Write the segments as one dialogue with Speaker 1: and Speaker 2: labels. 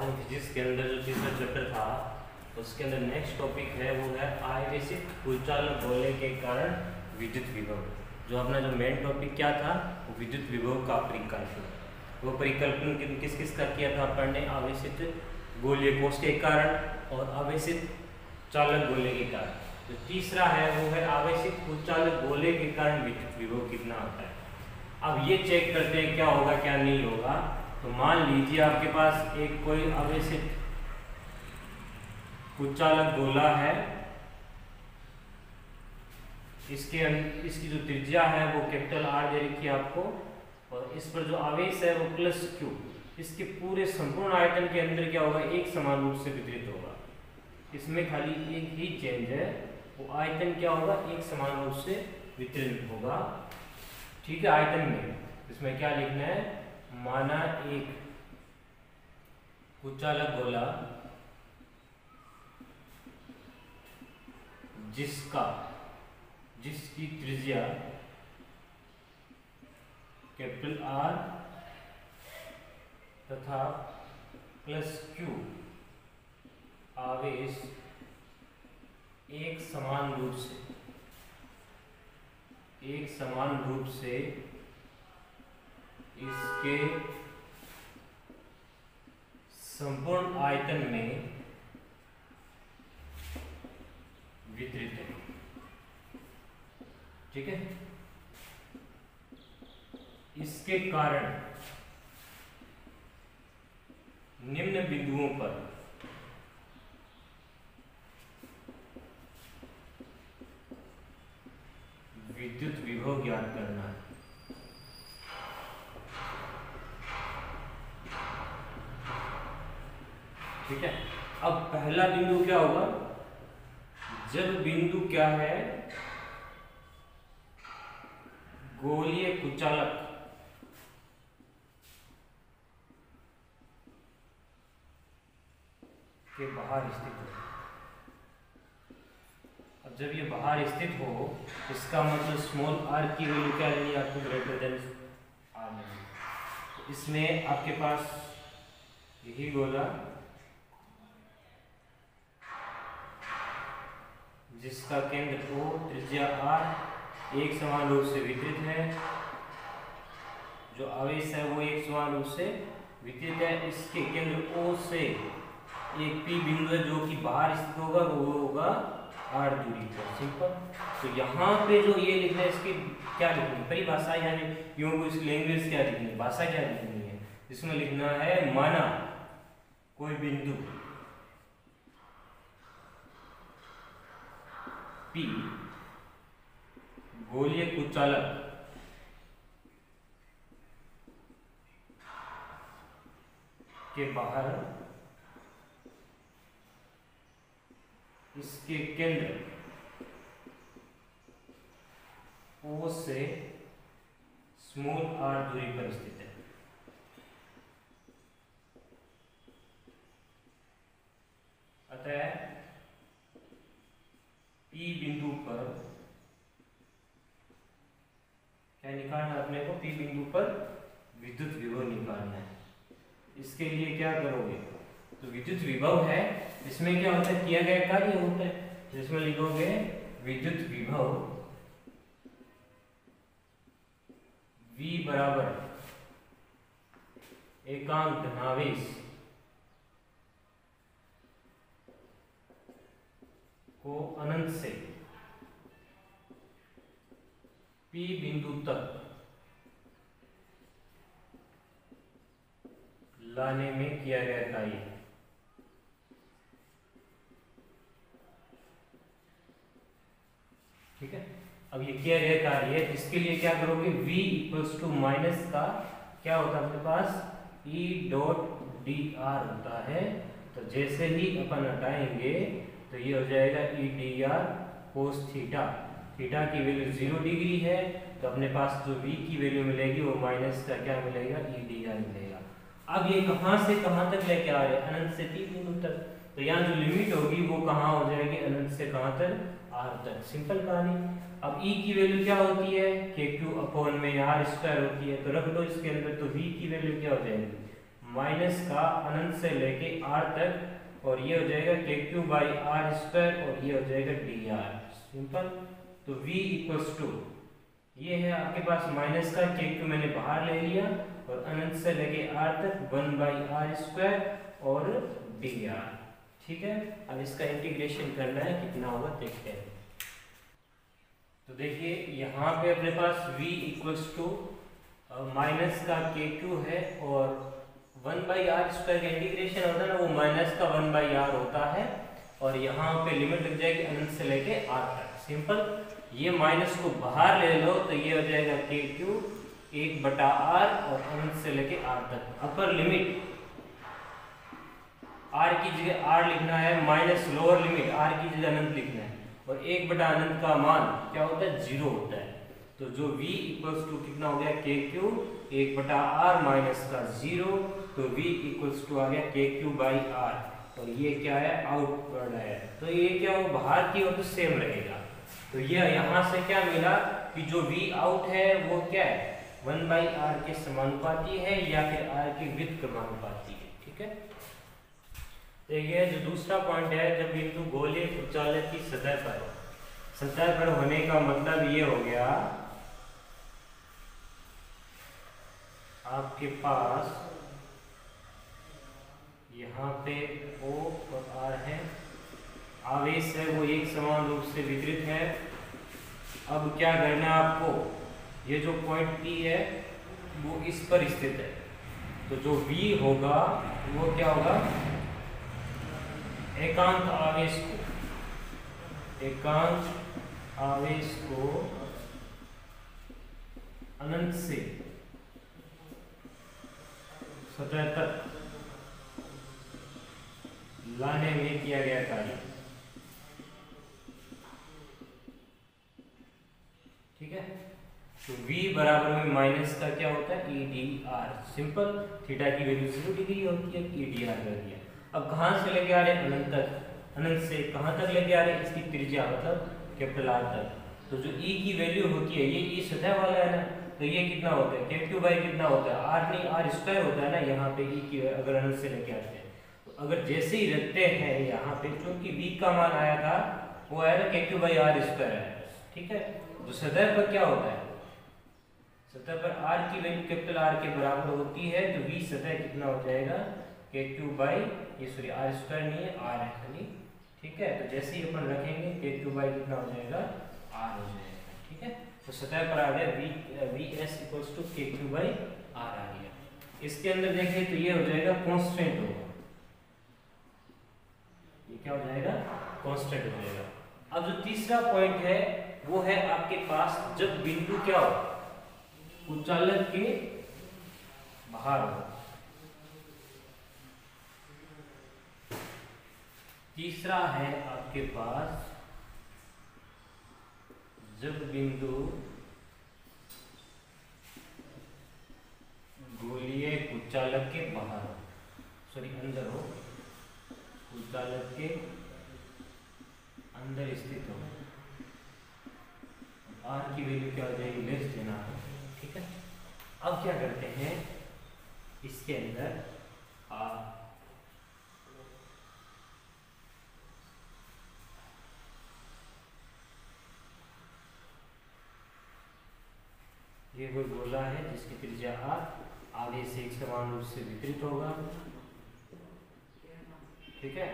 Speaker 1: आज हम फिजिक्स के अंदर जो तीसरा चैप्टर था उसके अंदर नेक्स्ट टॉपिक है वो है आवेशित कुचालक गोले के कारण विद्युत विभव। जो अपना जो मेन टॉपिक क्या था वो विद्युत विभव का परिकल्पन। वो परिकल्पन किस किस का किया था अपन ने? आवेशित गोलीय कोष के कारण और आवेशित चालक गोले के कारण। जो तीसरा है वो है आवेशित कुचालक गोले के कारण विद्युत विभव कितना होता है। अब ये चेक करते हैं क्या होगा क्या नहीं होगा। तो मान लीजिए आपके पास एक कोई आवेशित कुचालक गोला है, इसकी जो त्रिज्या है वो कैपिटल R दे रखी है आपको, और इस पर जो आवेश है वो प्लस Q। इसके पूरे संपूर्ण आयतन के अंदर क्या होगा? एक समान रूप से वितरित होगा। इसमें खाली एक ही चेंज है, वो आयतन क्या होगा? एक समान रूप से वितरित होगा। ठीक है, आयतन में इसमें क्या लिखना है? माना एक कुचालक गोला जिसकी त्रिज्या कैपिटल R तथा प्लस Q आवेश एक समान रूप से इसके संपूर्ण आयतन में वितरित है। ठीक है, इसके कारण निम्न बिंदुओं पर विद्युत विभव ज्ञात करना है। ठीक है, अब पहला बिंदु क्या होगा? जब बिंदु क्या है? गोलीय कुचालक के बाहर स्थित हो। अब जब ये बाहर स्थित हो, इसका मतलब स्मॉल r की वैल्यू क्या लेनी है आपको? ग्रेटर देन r लेनी। इसमें आपके पास यही गोला जिसका केंद्र O, त्रिज्या R एक समान रूप से वितरित है, जो आवेश है वो एक समान रूप से वितरित है। इसके केंद्र O से एक P बिंदु है जो कि बाहर स्थित होगा, वो होगा R दूरी पर। सिंपल। तो यहाँ पे जो ये लिखना है, इसकी क्या लिखनी है? परिभाषा, यानी यूं को इस लैंग्वेज क्या लिखनी है, भाषा क्या लिखनी है? इसमें लिखना है माना कोई बिंदु P गोलीय कुचालक के बाहर इसके केंद्र O से स्मॉल r दूरी पर स्थित है। अतः P बिंदु पर क्या निकालना है अपने को? P बिंदु पर विद्युत विभव निकालना है। इसके लिए क्या करोगे? तो विद्युत विभव है, इसमें क्या होता है? किया गया कार्य होता है, जिसमें लिखोगे विद्युत विभव V बराबर एकांक धनावेश को अनंत से P बिंदु तक लाने में किया गया कार्य। ठीक है, अब ये किया गया कार्य है, इसके लिए क्या करोगे? V इक्वल्स टू माइनस का क्या होता है अपने पास? E डॉट dr होता है। तो जैसे ही अपन हटाएंगे तो ये हो जाएगा E dr cos theta. Theta की वैल्यू 0 डिग्री है, तो अपने पास जो V की वैल्यू मिलेगी वो माइनस का क्या मिलेगा? E dr मिलेगा। अब ये कहां से कहां तक लेके आ रहे हैं? अनंत से T बिंदु तक। तो यहाँ जो लिमिट होगी वो कहाँ हो जाएगी? अनंत से कहां तक? R तक। सिंपल कहानी। अब E की वैल्यू क्या होती है? KQ अपॉन में R स्क्वायर होती है, तो रख दो इसके अंदर। तो V की वैल्यू क्या हो जाएगी? माइनस का अनंत से लेके r तक, और ये हो जाएगा के क्यू बाई आर स्क्वायर, और ये हो जाएगा डी आर। सिंपल। तो v इक्वल्स टू, ये है आपके पास माइनस का के क्यू मैंने बाहर ले लिया, और अनंत से लेके r तक 1 बाई आर स्क्वायर और डी आर। ठीक है, अब इसका इंटीग्रेशन करना है, कितना होगा देखते हैं। तो देखिए यहाँ पे अपने पास v इक्वल्स टू माइनस का के क्यू है, और 1 बाई आर स्क्वायर का इंटीग्रेशन होता है ना, वो माइनस का 1 बाई आर होता है, और यहाँ पे लिमिट लग जाएगी अनंत से लेके आर तक। सिंपल। ये माइनस को बाहर ले लो तो ये हो जाएगा के क्यू 1/r, और अनंत से लेके आर तक। अपर लिमिट r की जगह r लिखना है, माइनस लोअर लिमिट r की जगह अनंत लिखना है, और 1/अनंत का मान क्या होता है, 0 होता है। तो जो v इक्वल्स टू कितना हो गया, के क्यू 1/r माइनस का 0, तो v इक्वल्स टू आ गया के क्यू बाई आर, और ये क्या है, आउटवर्ड है, तो ये क्या हो, बाहर की ओर तो सेम रहेगा। तो ये यहाँ से क्या मिला कि जो v आउट है वो क्या है, 1/r के समानुपाती है, या फिर r के व्युत्क्रमानुपाती है। ठीक है। देखिए जो दूसरा पॉइंट है, जब बिंदु गोलीय कुचालक की सतह पर होने का मतलब ये हो गया, आपके पास यहाँ पे O और R है, आवेश है वो एक समान रूप से वितरित है। अब क्या करना है आपको, ये जो पॉइंट P है वो इस पर स्थित है, तो जो V होगा वो क्या होगा, एकांत आवेश को अनंत से सतह तक लाने में किया गया कार्य। ठीक है। तो v बराबर में माइनस का क्या होता है, E D R. Simple. Theta की वैल्यू 0 डिग्री होती है, ई डी आर कर दिया। अब कहां से लेके आ रहे हैं, अनंत तक। अनंत से कहां तक लेके आ रहे हैं, इसकी त्रिज्या मतलब कैपिटल आर तक। तो जो ई की वैल्यू होती है, ये ई सतह वाला है ना, तो ये कितना होता है, के क्यू बाई कितना होता है, आर नहीं आर स्क्वायर होता है ना, यहाँ पे ई की अगर अनंत से लेके आते हैं, तो अगर जैसे ही रखते हैं यहाँ पे, क्योंकि v का मान आया था वो आया था के क्यू बाई आर स्क्वायर है। ठीक है। तो सतह पर क्या होता है, सतह पर r की वैल्यू कैपिटल R के बराबर होती है, तो v सतह कितना हो जाएगा, के क्यू बाई, ये सॉरी आर स्क्वायर नहीं है, r है खाली। ठीक है। तो जैसे ही अपन रखेंगे के क्यू बाई कितना हो जाएगा, r हो जाएगा। ठीक है। तो सतह पर आ गया वी एस इक्वल्स टू के क्यू बाई आर आ गया। इसके अंदर देखें तो ये हो जाएगा कांस्टेंट होगा, ये क्या हो जाएगा, कांस्टेंट हो जाएगा। अब जो तीसरा पॉइंट है वो है आपके पास, जब बिंदु क्या हो, कुचालक के बाहर हो। तीसरा है आपके पास, जब बिंदु गोलीय कुचालक के बाहर हो, सॉरी अंदर हो, कुचालक के अंदर स्थित हो, r की वैल्यू क्या हो जाएगी, लेस देन r। ठीक है। अब क्या करते हैं, इसके अंदर ये कोई गोला है जिसकी त्रिज्या r, आवेश से एक समान रूप से वितरित होगा। ठीक है।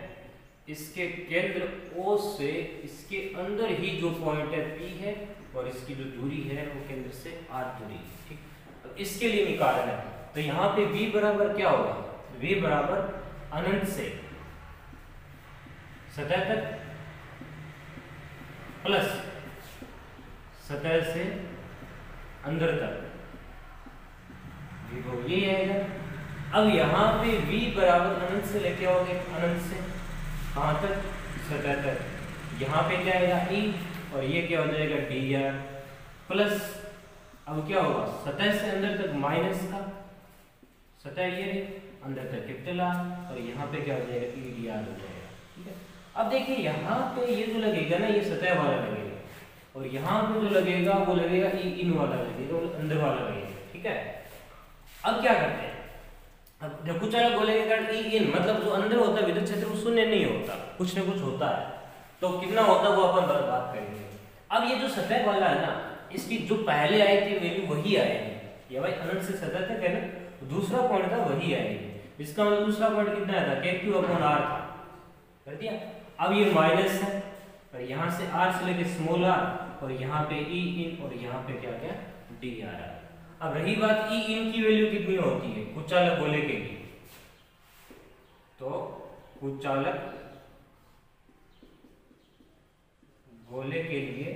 Speaker 1: इसके केंद्र O से इसके अंदर ही जो पॉइंट है P है, और इसकी जो दूरी है वो केंद्र से r दूरी है। ठीक। अब इसके लिए निकालना है, तो यहाँ पे v बराबर क्या होगा, v बराबर अनंत से सतह तक प्लस सतह से अंदर तक, ये आएगा। अब यहाँ पे v बराबर अनंत से लेके आओगे, अनंत से कहां तक, सतह तक। यहाँ पे क्या आएगा e, और ये क्या हो जाएगा डी आर प्लस, अब क्या होगा, सतह से अंदर तक माइनस का, सतह ये अंदर तक कैपिटल आर, और यहाँ पे क्या हो जाएगा, ई डी आर हो जाएगा। ठीक है। अब देखिए यहाँ पे ये जो लगेगा ना, ये सतह वाला लगेगा, और यहाँ पे जो लगेगा वो लगेगा इन वाला लगेगा, और अंदर वाला लगेगा। ठीक है। अब क्या करते हैं, अब जब कुचालक गोले के कारण ई इन मतलब जो अंदर होता है विद्युत क्षेत्र वो शून्य नहीं होता, कुछ न कुछ होता है। तो कितना होता है वो अपन बात करेंगे। अब ये जो सतह वाला है ना, इसकी जो पहले आई थी वैल्यू वही आएगी। ये भाई अनंत से सतह तक है ना, दूसरा पॉइंट था वही आएगी। इसका मतलब दूसरा पॉइंट कितना था, KQ/R था, कर दिया। अब ये माइनस है और यहाँ से R से लेके स्मॉल r और यहाँ पे ई इन और यहाँ पे क्या क्या dr। अब रही बात ई इन की वैल्यू कितनी होती है कुचालक गोले के लिए, तो कुचालक गोले के लिए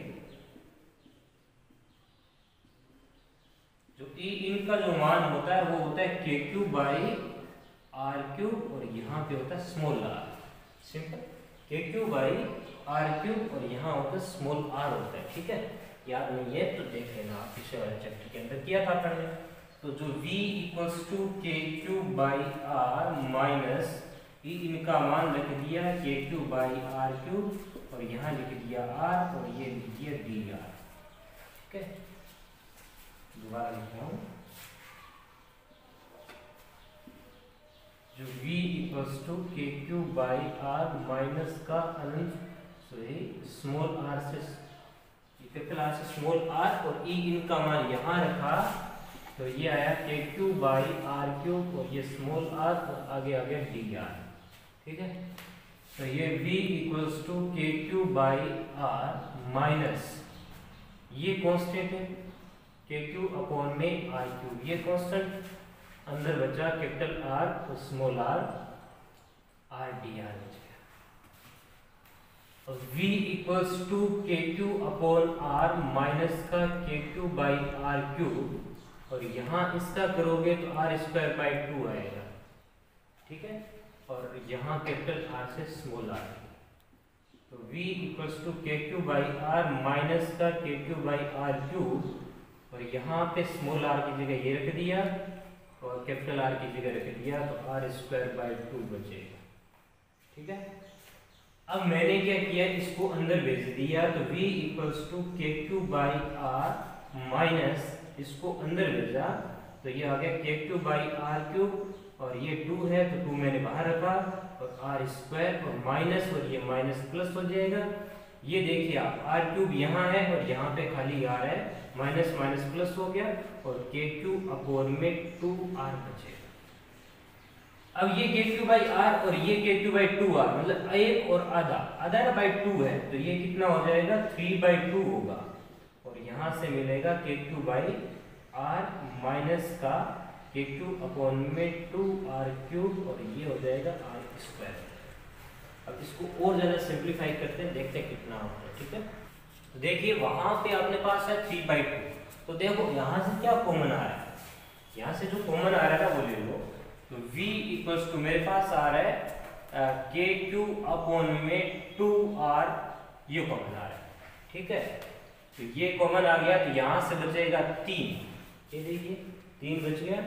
Speaker 1: जो ई इन का जो मान होता है वो होता है KQ/R³ और यहाँ पे होता है स्मॉल r। सिंपल, KQ/R³ और यहाँ होता है स्मॉल r होता है। ठीक है, याद नहीं है तो देख लेना, आप पिछले वाले चैप्टर के अंदर किया था अपन ने। तो जो V = KQ/R माइनस ई इनका मान लिख दिया KQ/R³ और यहाँ लिख दिया R और ये लिख दिया dr। ठीक है, दोबारा लिख रहा हूँ, जो V = KQ/R माइनस का अनंत स्मॉल r से कैपिटल R से स्मॉल r और ई इनका मान यहाँ रखा तो ये आया KQ/R³ और ये स्मॉल r और आगे आ गया dr। ठीक है, तो ये V = KQ/R माइनस ये कांस्टेंट है KQ/R³, ये कांस्टेंट अंदर बचा कैपिटल R और स्मॉल r dr बच गया। और V = KQ/R माइनस का KQ/R³ और यहाँ इसका करोगे तो R²/2 आएगा। ठीक है, और यहाँ कैपिटल R से स्मॉल r। तो V = KQ/R माइनस का KQ/R³ और यहाँ पे स्मॉल r की जगह ये रख दिया और कैपिटल R की जगह रख दिया तो R²/2 बचेगा। ठीक है, अब मैंने क्या किया, इसको अंदर भेज दिया तो V = KQ/R माइनस इसको अंदर भेजा तो ये आ गया KQ/R³ और ये 2 है तो 2 मैंने बाहर रखा और R² और माइनस और ये माइनस प्लस हो जाएगा। ये देखिए आप R³ यहाँ है और यहाँ पे खाली R है, माइनस माइनस प्लस हो गया और KQ/2R बचेगा। अब ये KQ/R और ये KQ/2R मतलब 1 और आधा बाई 2 है तो ये कितना हो जाएगा 3/2 होगा और यहाँ से मिलेगा KQ/R माइनस का KQ/2R³ और ये हो जाएगा R²। अब इसको और ज्यादा सिंप्लीफाई करते हैं, देखते हैं कितना होता है। ठीक है, तो देखिए वहां पे अपने पास है 3/2, तो देखो यहाँ से क्या कॉमन आ रहा है, यहाँ से जो कॉमन आ रहा है ना वो ले लो। तो V = मेरे पास आ रहा है KQ/2R, ये कॉमन आ रहा है। ठीक है, तो ये कॉमन आ गया तो यहाँ से बचेगा 3, ये देखिए 3 बच गया,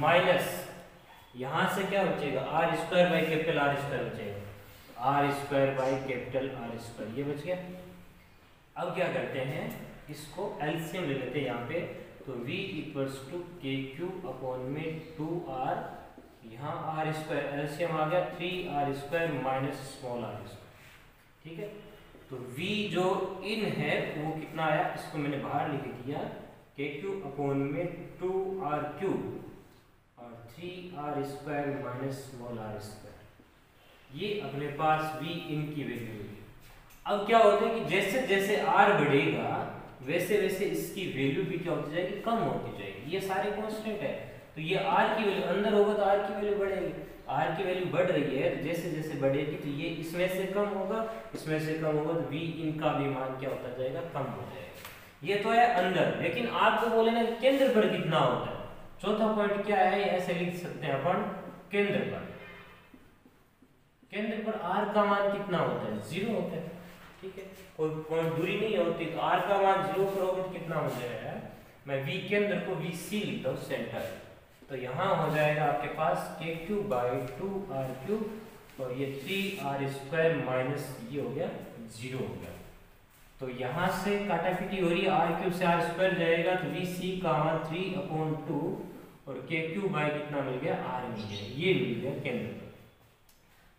Speaker 1: माइनस यहाँ से क्या बचेगा R²/कैपिटल R² बचेगा, R²/कैपिटल R², ये बच गया। अब क्या करते हैं, इसको एलसीएम ले लेते हैं यहाँ पे। तो V = KQ/2R, यहाँ R² एलसीएम आ गया 3R² माइनस स्मॉल r²। ठीक है, तो V जो इन है वो कितना आया, इसको मैंने बाहर लिख दिया KQ/2R³ और 3R² माइनस स्मॉल r²। ये अपने पास V इन की वैल्यू है। अब क्या होता है कि जैसे जैसे R बढ़ेगा वैसे वैसे इसकी वैल्यू भी क्या होती जाएगी, कम होती जाएगी। ये सारे कांस्टेंट है तो ये R की वैल्यू अंदर होगा तो R की वैल्यू बढ़ेगी, R की वैल्यू बढ़ रही है तो जैसे जैसे बढ़ेगी तो ये इसमें से कम होगा, इसमें से कम होगा तो V इनका भी मान क्या होता जाएगा, कम हो जाएगा। ये तो है अंदर, लेकिन आपको बोले ना केंद्र पर कितना होता है। चौथा पॉइंट क्या है, ऐसे लिख सकते हैं अपन, केंद्र पर R का मान कितना होता है, 0 होता है। ठीक है, कोई पॉइंट दूरी नहीं होती तो R का मान 0 करोगे तो कितना हो जाएगा, मैं V केंद्र को VC लिखता हूँ सेंटर, तो यहाँ हो जाएगा आपके पास KQ/2R³ और ये 3R² माइनस ये हो गया 0 हो गया। तो यहाँ से काटापीटी हो रही है, R³ से R² जाएगा तो VC का मान 3/2 और के क्यू बाई कितना मिल गया, आर मिल गया, ये मिल गया केंद्र पर।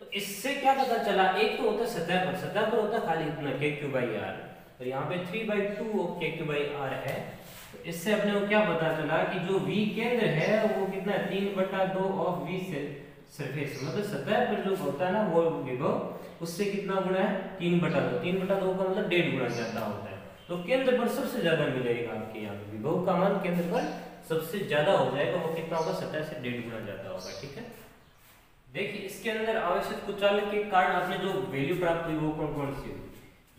Speaker 1: तो इससे क्या पता चला, एक तो होता है सतह पर होता है खाली इतना के क्यू बाई आर, और यहाँ पे 3/2 ऑफ के क्यू बाई आर है। तो इससे अपने को क्या पता चला कि जो v केंद्र है वो कितना है, 3/2 ऑफ v से सरफेस, मतलब सतह पर जो होता है ना वो विभव उससे कितना गुना है, 3/2। 3/2 का मतलब 1.5 गुना ज्यादा होता है। तो केंद्र पर सबसे ज्यादा मिलेगा आपके यहाँ विभव का मान केंद्र पर सबसे ज्यादा हो जाएगा, वो कितना होगा, सतह से 1.5 गुना ज्यादा होगा। ठीक है, देखिए इसके अंदर आवश्यक कुचालक के कारण आपने जो वैल्यू प्राप्त हुई वो कौन कौन सी हुई।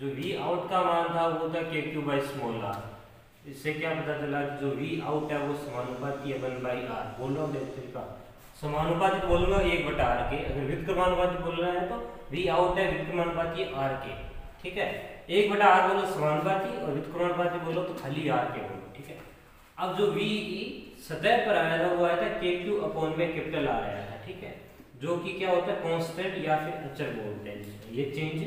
Speaker 1: जो v आउट का मान था वो था के क्यू बाई स्मॉल आर। इससे क्या पता चला कि जो v आउट है वो समानुपाती है 1/r। बोल रहा हूँ तरीका, समानुपाती बोलूंगा 1/r के, अगर व्युत्क्रमानुपाती बोलना है तो v आउट है व्युत्क्रमानुपाती r के। ठीक है, 1/r बोलो समानुपाती और व्युत्क्रमानुपाती बोलो तो खाली r के बोलो। ठीक है, अब जो v सतह पर आया था वो आया था के क्यू अपॉन में कैपिटल आर आया था। ठीक है, जो कि क्या होता है, कांस्टेंट या फिर अचर बोलते हैं, ये चेंज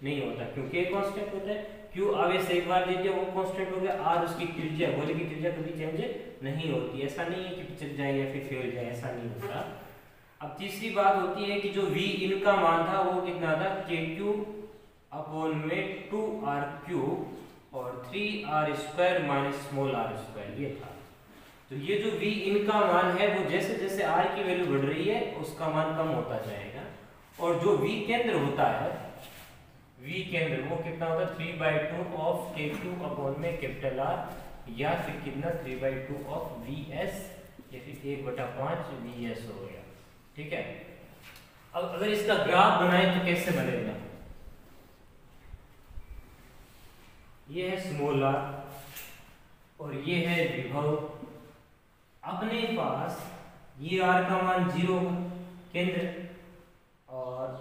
Speaker 1: नहीं होता क्योंकि ये कांस्टेंट होता है। क्यू आवेश एक बार दीजिए वो कांस्टेंट हो गया, आर उसकी त्रिज्या, गोले की त्रिज्या कभी चेंज नहीं होती। ऐसा नहीं है कि पिछड़ जाए या फिर फैल जाए, ऐसा नहीं होता। अब तीसरी बात होती है कि जो v इनका मान था वो कितना था, के क्यू अपॉन में 2r क्यूब और 3r² माइनस स्मॉल r², ये था। तो ये जो v इनका मान है वो जैसे जैसे r की वैल्यू बढ़ रही है उसका मान कम होता जाएगा, और जो v केंद्र होता है, v केंद्र वो कितना होता है, 3/2 ऑफ के क्यू अपॉन में कैपिटल R, या फिर कितना 3/2 ऑफ vs, या फिर 1/5 vs हो गया। ठीक है, अब अगर इसका ग्राफ बनाए तो कैसे बनेगा, ये है स्मॉल r और ये है विभव। अपने पास ये r का मान 0 केंद्र, और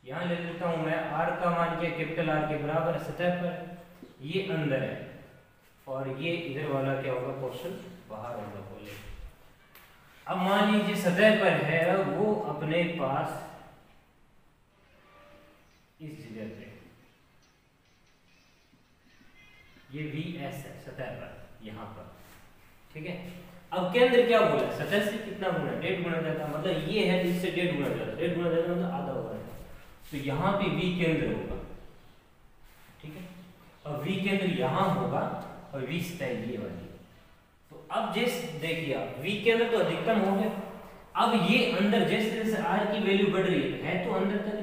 Speaker 1: यहां ले लेता हूं मैं r का मान क्या, कैपिटल R के बराबर सतह पर, ये अंदर है और ये इधर वाला क्या होगा, पोर्शन बाहर होगा बोले। अब मान लीजिए सतह पर है वो अपने पास इस जगह पे, ये vs है सतह पर यहाँ पर। ठीक है, अब केंद्र क्या बोला, सतह से कितना गुना, 1.5 गुना ज्यादा, मतलब ये है इससे 1.5 गुना ज्यादा, 1.5 गुना ज्यादा मतलब आधा होगा। तो यहाँ पे v केंद्र होगा। ठीक है, और v केंद्र यहाँ होगा और v सतह ये वाली। तो अब जैसे देखिए v केंद्र तो अधिकतम हो गया, अब ये अंदर जैसे जैसे r की वैल्यू बढ़ रही है तो अंदर तक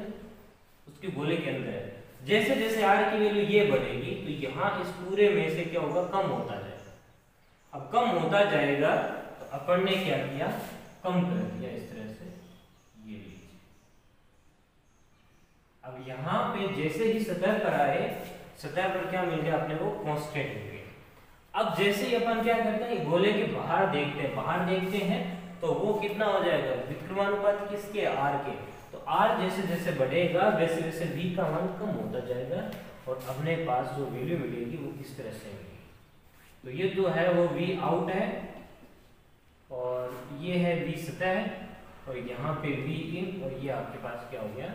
Speaker 1: उसके गोले के अंदर है, जैसे जैसे r की वैल्यू ये बढ़ेगी तो यहाँ इस पूरे में से क्या होगा, कम होता जाएगा। अब कम होता जाएगा तो अपन ने क्या किया, कम कर दिया इस तरह से, ये लीजिए। अब यहाँ पे जैसे ही सतह पर आए, सतह पर क्या मिल गया अपने को, कांस्टेंट मिल गया। अब जैसे ही अपन क्या करते हैं, गोले के बाहर देखते हैं तो वो कितना हो जाएगा, व्युत्क्रमानुपाती किसके, r के। तो r जैसे जैसे बढ़ेगा वैसे वैसे v का मान कम होता जाएगा, और अपने पास जो वैल्यू मिलेगी वो इस तरह से मिलेगी। तो ये जो है वो v आउट है, और ये है v सतह, और यहाँ पे v इन, और ये आपके पास क्या हो गया,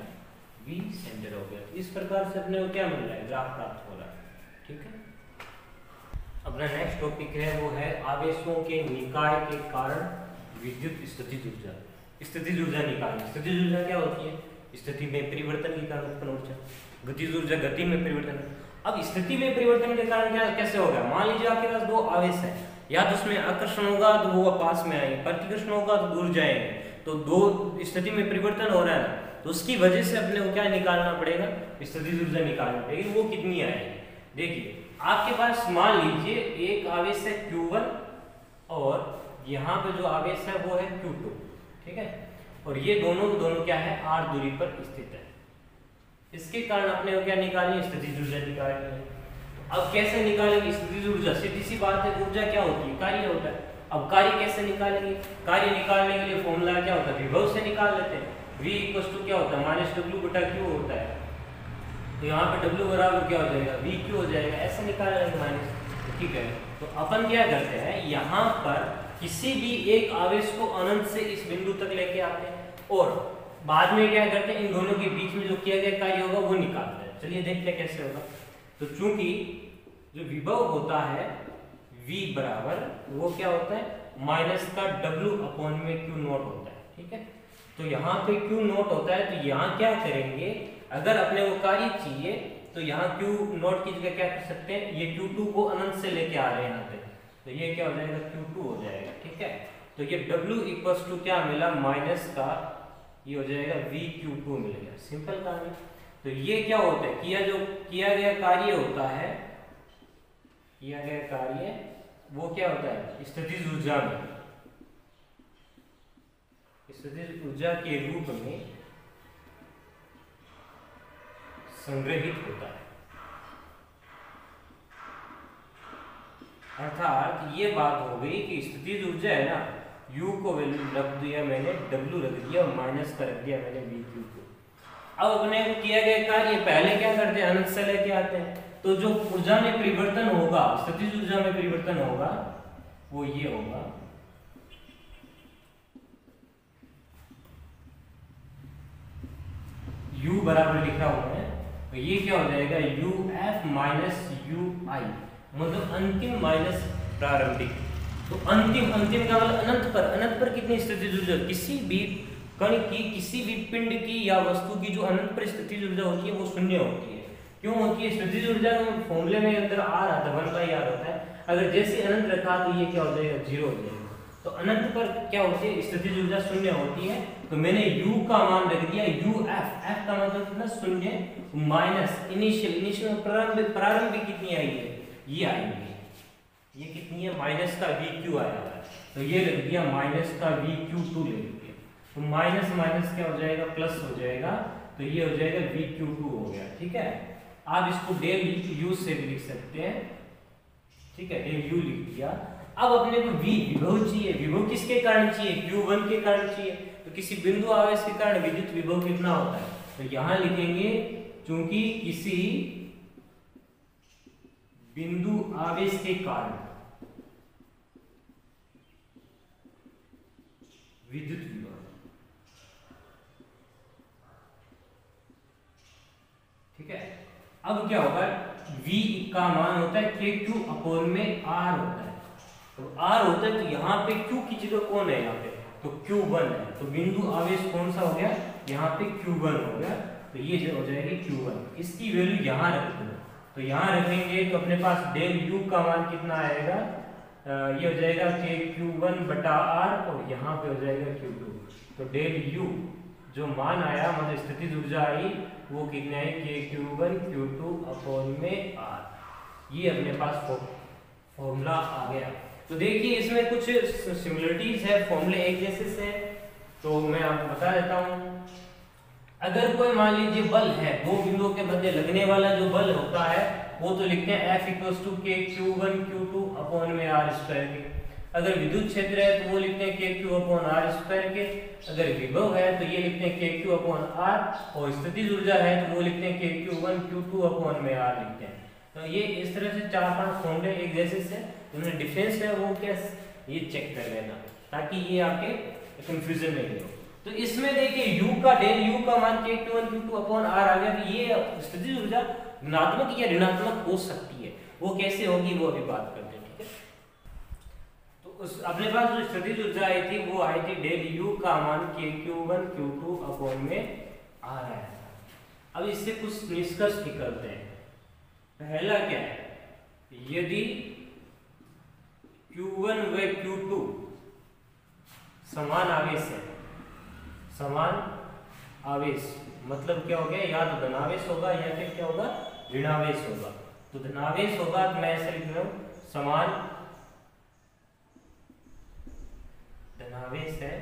Speaker 1: v सेंटर हो गया। इस प्रकार से अपने को क्या मिल रहा है, ग्राफ प्राप्त हो रहा है। ठीक है, अपना नेक्स्ट टॉपिक है वो है आवेशों के निकाय के कारण विद्युत स्थितिज ऊर्जा। स्थितिज ऊर्जा निकालना। स्थितिज ऊर्जा क्या होती है, स्थिति में परिवर्तन के कारण उत्पन्न ऊर्जा। गतिज ऊर्जा गति में परिवर्तन। अब स्थिति में परिवर्तन के कारण क्या कैसे होगा, मान लीजिए आपके पास दो आवेश है, या तो उसमें आकर्षण होगा तो वो पास में आएंगे, प्रतिकर्षण होगा तो दूर जाएंगे, तो दो स्थिति में परिवर्तन हो रहा है, तो उसकी वजह से अपने को क्या निकालना पड़ेगा, स्थितिज ऊर्जा निकालनी पड़ेगी। वो कितनी आएगी, देखिए आपके पास मान लीजिए एक आवेश है Q1 और यहाँ पे जो आवेश है वो है Q2। ठीक है, और ये दोनों क्या है, r दूरी पर स्थित है। इसके कारण अपने को क्या निकालनी, स्थितिज ऊर्जा निकालनी है। तो अब कैसे निकालेंगे स्थितिज ऊर्जा, सीधी सी बात है, ऊर्जा क्या होती है, कार्य होता है। अब कार्य कैसे निकालेंगे, कार्य निकालने के लिए फॉर्मूला क्या होता है, विभव से निकाल लेते हैं। v = क्या होता है, -w/q होता है। तो यहाँ पे w बराबर क्या हो जाएगा, vq हो जाएगा, ऐसे निकाल लेंगे माइनस। ठीक है, तो अपन क्या करते हैं, यहाँ पर किसी भी एक आवेश को अनंत से इस बिंदु तक लेके आते हैं, और बाद में क्या करते हैं, इन दोनों के बीच में जो किया गया कार्य होगा वो निकालते हैं। चलिए देखते हैं कैसे होगा। तो चूंकि जो विभव होता है V बराबर वो क्या होता है माइनस का W अपॉन में Q नॉट होता है। ठीक है, तो यहाँ पे Q नॉट होता है, तो यहाँ क्या करेंगे, अगर अपने को कार्य चाहिए तो यहाँ Q नॉट की जगह क्या कर सकते हैं, ये Q2 को अनंत से लेके आ रहे हैं यहाँ पे, तो ये क्या हो जाएगा Q2 हो जाएगा। ठीक है, तो ये W इक्वल्स टू क्या मिला माइनस का ये हो जाएगा VQ2 मिलेगा। सिंपल काम है। तो ये क्या होता है, किया गया कार्य होता है, किया गया कार्य वो क्या होता है स्थितिज ऊर्जा में, स्थितिज ऊर्जा के रूप में संग्रहित होता है। अर्थात ये बात हो गई कि स्थितिज ऊर्जा है ना, U को वैल्यू रख दिया मैंने, W रख दिया और माइनस का रख दिया मैंने VQ को। अब अपने को किया गया कार्य पहले क्या करते हैं, अनंत से लेके आते हैं, तो जो ऊर्जा में परिवर्तन होगा, स्थितिज ऊर्जा में परिवर्तन होगा वो ये होगा U बराबर लिखा हुआ है, तो ये क्या हो जाएगा UF माइनस UI, मतलब अंतिम माइनस प्रारंभिक। तो अंतिम का मतलब अनंत पर कितनी स्थितिज ऊर्जा, किसी भी कण की, किसी भी पिंड की या वस्तु की जो अनंत पर स्थितिज ऊर्जा होती है वो शून्य होती है। क्यों होती है, स्थितिज ऊर्जा फॉर्मूले में अंदर आ रहा था 1/r होता है, अगर जैसे अनंत रखा तो ये क्या हो जाएगा 0 हो जाएगा। तो अनंत पर क्या होती है स्थितिज ऊर्जा शून्य होती है, तो मैंने U का मान रख दिया UF, F का मतलब कितना शून्य माइनस इनिशियल प्रारंभिक कितनी आई है, ये आई है, ये कितनी है माइनस का VQ आया है, तो ये रख दिया माइनस का VQ2 ले लिया, तो माइनस माइनस क्या हो जाएगा प्लस हो जाएगा, तो ये हो जाएगा VQ2 हो गया। ठीक है, आप इसको डेल U से भी लिख सकते हैं। ठीक है, डेल U लिख दिया। अब अपने को विभव चाहिए, विभव किसके कारण चाहिए, Q1 के कारण चाहिए, तो किसी बिंदु आवेश के कारण विद्युत विभव कितना होता है, तो यहां लिखेंगे चूंकि किसी बिंदु आवेश के कारण विद्युत विभव। ठीक है, अब क्या होगा, V का मान होता है KQ अपॉन में R होता है, तो R होता है, तो यहाँ पे Q की जगह कौन है, यहाँ पे तो Q1 है, तो बिंदु आवेश कौन सा हो गया, यहाँ पे Q1 हो गया, तो ये जो हो जाएगी Q1, इसकी वैल्यू यहाँ रख दो, तो यहाँ रखेंगे तो अपने पास डेल U का मान कितना आएगा, ये हो जाएगा KQ1/R और यहाँ पे हो जाएगा Q2, तो डेल U जो मान आया मतलब स्थितिज ऊर्जा आई वो कितने आई KQ1 Q2 अपॉन में R, ये अपने पास फॉर्मूला आ गया। तो देखिए इसमें कुछ सिमिलरिटीज है, फॉर्मूले एक जैसे से, तो मैं आपको बता देता हूँ। अगर कोई मान लीजिए बल है, दो बिंदुओं के मध्य लगने वाला जो बल होता है वो तो लिखते हैं F = KQ1 Q2 अपॉन में R² के। अगर विद्युत क्षेत्र है तो वो लिखते हैं KQ अपॉन R² के। अगर विभव है तो ये लिखते हैं KQ अपॉन R, और स्थितिज ऊर्जा है तो वो लिखते हैं KQ1 Q2 अपॉन में R लिखते हैं। तो ये इस तरह से 4-5 फॉर्मूले एक जैसे से, उनमें डिफरेंस है वो क्या ये चेक कर लेना, ताकि ये आपके कंफ्यूजन नहीं हो। तो इसमें देखिए U का डेल U का मान KQ1 Q2 अपॉन R आ गया, तो ये स्थितिज ऊर्जा धनात्मक या ऋणात्मक हो सकती है, वो कैसे होगी वो अभी बात करते हैं। ठीक है, तो उस अपने पास जो स्थितिज ऊर्जा आई थी वो आई थी डेल U का मान KQ1 Q2 अपॉन में R आया था। अब इससे कुछ निष्कर्ष निकलते हैं। पहला क्या है, यदि Q1 व Q2 समान आवेश है, समान आवेश मतलब क्या हो गया, या तो धनावेश होगा या फिर क्या होगा ऋणावेश होगा। तो धनावेश होगा तो मैं ऐसे लिख रहा हूं समान धनावेश है,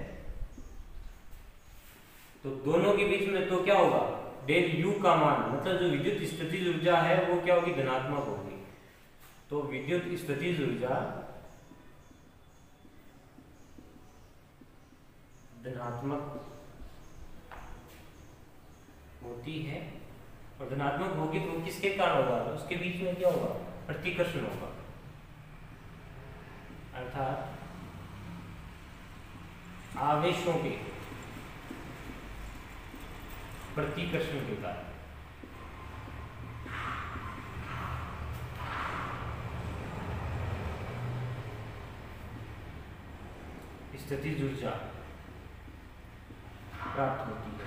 Speaker 1: तो दोनों के बीच में तो क्या होगा डेल U का मान मतलब जो विद्युत स्थितिज ऊर्जा है वो क्या होगी धनात्मक होगी। तो विद्युत स्थितिज ऊर्जा धनात्मक होती है, और धनात्मक होगी तो किसके कारण होगा, तो उसके बीच में क्या होगा प्रतिकर्षण होगा, अर्थात आवेशों के प्रतिकर्षण के कारण। स्थितिज ऊर्जा प्राप्त होती है।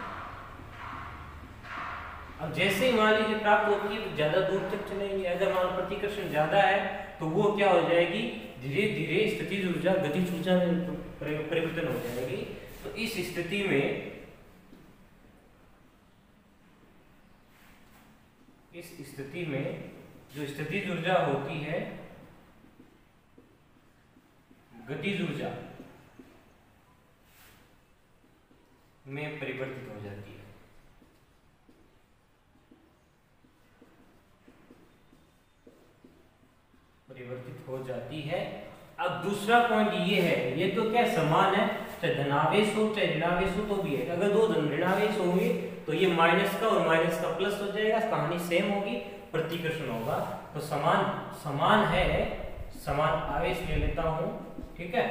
Speaker 1: अब जैसे ही मान लीजिए प्राप्त होती है तो ज्यादा दूर तक चलेंगे। अगर मान प्रतिकर्षण ज्यादा है तो वो क्या हो जाएगी, धीरे धीरे स्थितिज ऊर्जा गतिज ऊर्जा में परिवर्तन हो जाएगी। तो इस स्थिति में जो स्थितिज ऊर्जा होती है गतिज ऊर्जा में परिवर्तित हो जाती है। अब दूसरा पॉइंट ये है, ये तो क्या समान है, चाहे धनावेश हो चाहे ऋणावेश हो तो भी है। अगर दो ऋणावेश होंगे तो ये माइनस का और माइनस का प्लस हो जाएगा, कहानी सेम होगी, प्रतिकर्षण होगा। तो समान है, समान आवेश ले लेता हूं, ठीक है।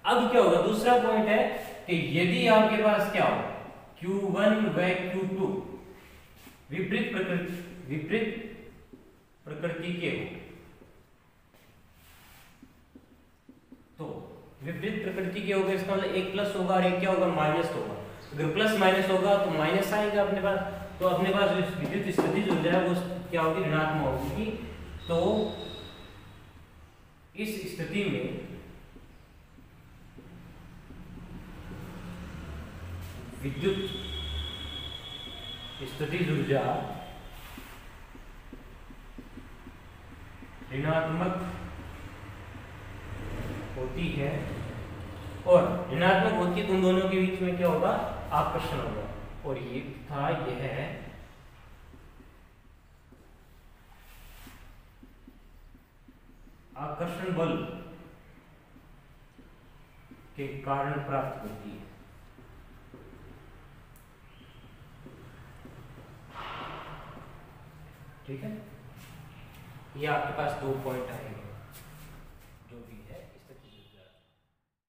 Speaker 1: अब क्या होगा, दूसरा पॉइंट है कि यदि आपके पास क्या हो Q1 व Q2 विपरीत प्रकृति के हो, तो विपरीत प्रकृति के होगा, इसका मतलब एक प्लस होगा और एक क्या होगा, माइनस होगा। अगर प्लस माइनस होगा तो माइनस आएगा अपने पास, तो अपने पास जो विद्युत स्थिति जो है वो क्या होगी, ऋणात्मक होगी। तो इस स्थिति में विद्युत स्थितिज ऊर्जा ऋणात्मक होती है, और ऋणात्मक होती है तो उन दोनों के बीच में क्या होगा, आकर्षण होगा। और ये था, यह है आकर्षण बल के कारण प्राप्त होती है। ठीक है, ये आपके पास 2 पॉइंट आएंगे।